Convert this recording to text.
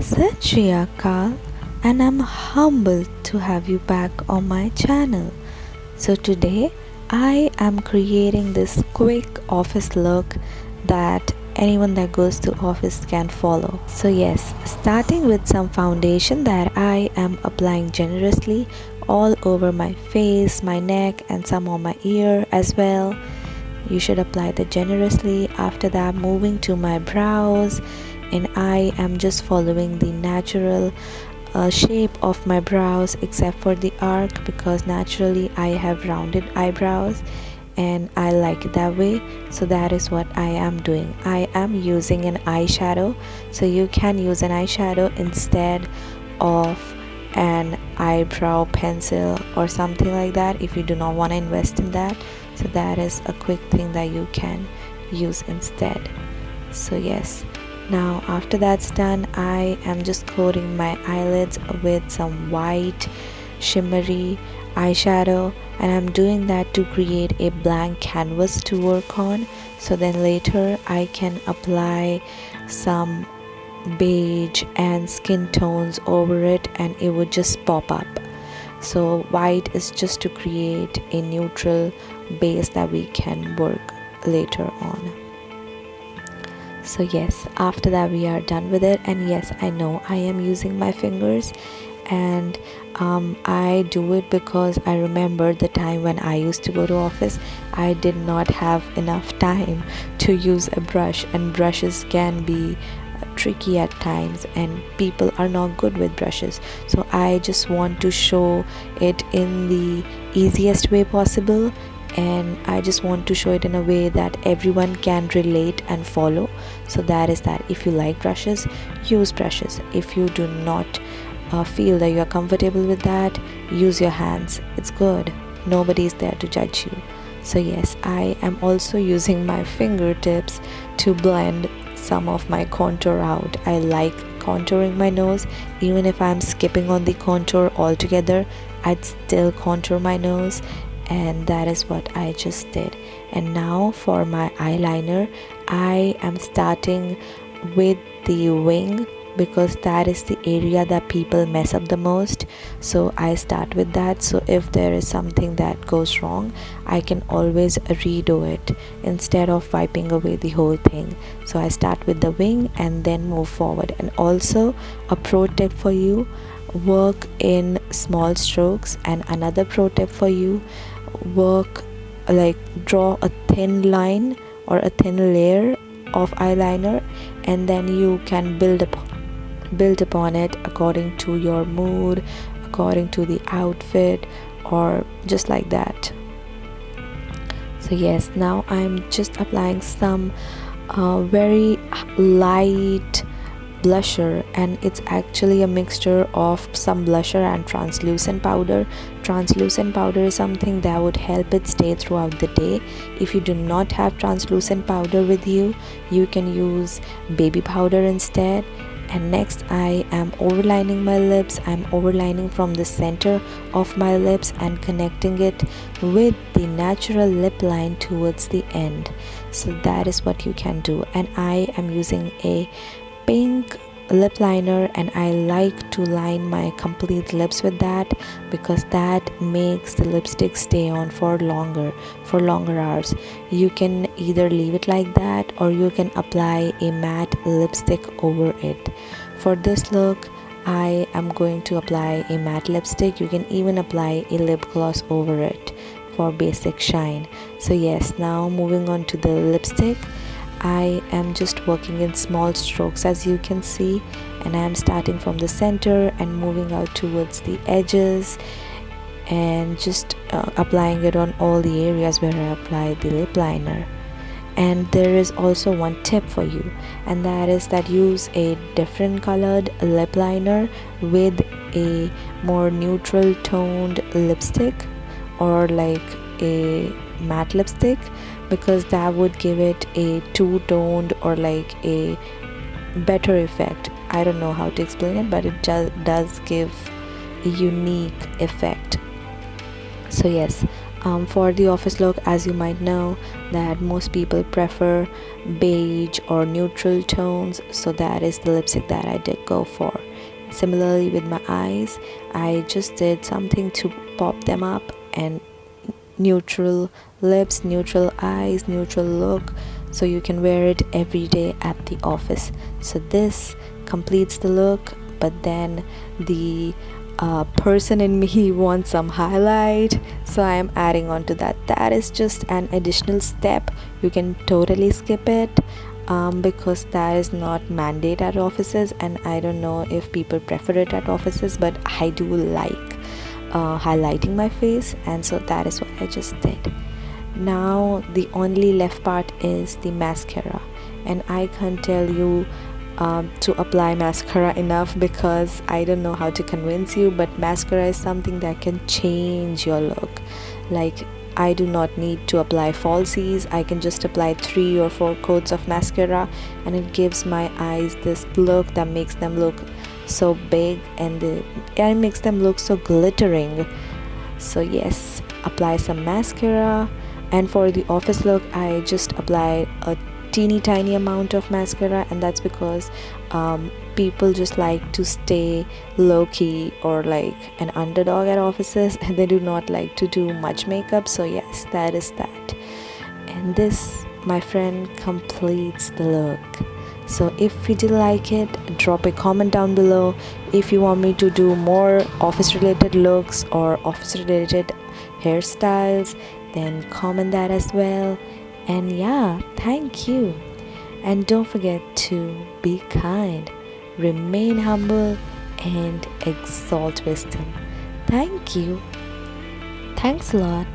Sat Shri Akal, and I'm humbled to have you back on my channel. So today I am creating this quick office look that anyone that goes to office can follow. So yes, starting with some foundation that I am applying generously all over my face, my neck, and some on my ear as well. You should apply that generously. After that, moving to my brows, and I am just following the natural shape of my brows except for the arc, because naturally I have rounded eyebrows and I like it that way. So that is what I am doing. I am using an eyeshadow, so you can use an eyeshadow instead of an eyebrow pencil or something like that if you do not want to invest in that. So that is a quick thing that you can use instead. So yes, now after that's done, I am just coating my eyelids with some white shimmery eyeshadow, and I'm doing that to create a blank canvas to work on, so then later I can apply some beige and skin tones over it and it would just pop up. So white is just to create a neutral base that we can work later on. So yes, after that we are done with it. And yes, I know I am using my fingers, and I do it because I remember the time when I used to go to office. I did not have enough time to use a brush, and brushes can be tricky at times and people are not good with brushes. So I just want to show it in the easiest way possible, and I just want to show it in a way that everyone can relate and follow. So that is that. If you like brushes, use brushes. If you do not feel that you are comfortable with that, use your hands. It's good. Nobody is there to judge you. So yes, I am also using my fingertips to blend some of my contour out. I like contouring my nose. Even if I'm skipping on the contour altogether, I'd still contour my nose, and that is what I just did. And now for my eyeliner, I am starting with the wing because that is the area that people mess up the most. So I start with that, so if there is something that goes wrong, I can always redo it instead of wiping away the whole thing. So I start with the wing and then move forward. And also a pro tip for you, work in small strokes. And another pro tip for you, work like draw a thin line or a thin layer of eyeliner, and then you can build upon it according to your mood, according to the outfit, or just like that. So yes, now I'm just applying some very light blusher, and it's actually a mixture of some blusher and translucent powder. Translucent powder is something that would help it stay throughout the day. If you do not have translucent powder with you, you can use baby powder instead. And next I am overlining my lips. I'm overlining from the center of my lips and connecting it with the natural lip line towards the end. So that is what you can do. And I am using a pink lip liner, and I like to line my complete lips with that because that makes the lipstick stay on for longer hours. You can either leave it like that or you can apply a matte lipstick over it. For this look, I am going to apply a matte lipstick. You can even apply a lip gloss over it for basic shine. So yes, now moving on to the lipstick, I am just working in small strokes, as you can see, and I am starting from the center and moving out towards the edges, and just applying it on all the areas where I applied the lip liner. And there is also one tip for you, and that is that use a different colored lip liner with a more neutral toned lipstick, or like a matte lipstick, because that would give it a two-toned or like a better effect. I don't know how to explain it, but it does give a unique effect. So yes, For the office look, as you might know, that most people prefer beige or neutral tones, so that is the lipstick that I did go for. Similarly with my eyes, I just did something to pop them up, and neutral lips, neutral eyes, neutral look, so you can wear it every day at the office. So this completes the look, but then the person in me wants some highlight, so I am adding on to that. That is just an additional step. You can totally skip it, because that is not mandate at offices, and I don't know if people prefer it at offices, but I do like highlighting my face, and so that is what I just did. Now the only left part is the mascara, and I can't tell you to apply mascara enough, because I don't know how to convince you, but mascara is something that can change your look. Like, I do not need to apply falsies. I can just apply 3 or 4 coats of mascara, and it gives my eyes this look that makes them look so big, and it makes them look so glittering. So yes, apply some mascara. And for the office look, I just applied a teeny tiny amount of mascara, and that's because people just like to stay low-key or like an underdog at offices, and they do not like to do much makeup. So yes, that is that. And this, my friend, completes the look. So if you did like it, drop a comment down below. If you want me to do more office related looks or office related hairstyles, then comment that as well. And yeah, thank you. And don't forget to be kind, remain humble, and exalt wisdom. Thank you. Thanks a lot.